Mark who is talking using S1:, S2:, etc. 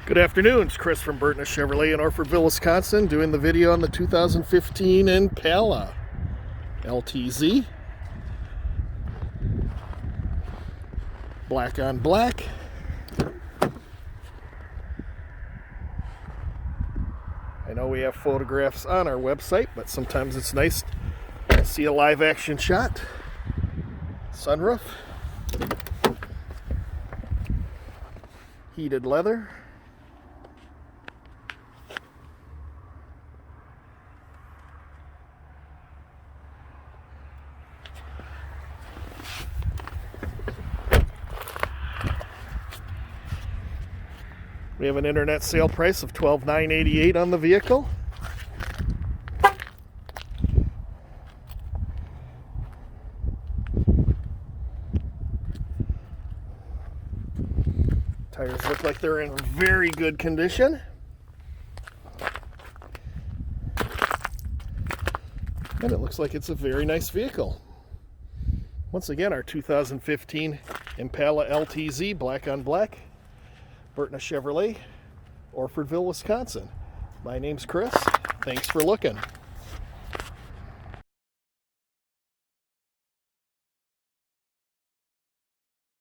S1: Good afternoon, it's Chris from Burton Chevrolet in Orfordville, Wisconsin, doing the video on the 2015 Impala LTZ. Black on black. I know we have photographs on our website, but sometimes it's nice to see a live action shot. Sunroof. Heated leather. We have an internet sale price of $12,988 on the vehicle. Tires look like they're in very good condition. And it looks like it's a very nice vehicle. Once again, our 2015 Impala LTZ, black on black. Burton Chevrolet, Orfordville, Wisconsin. My name's Chris. Thanks for looking.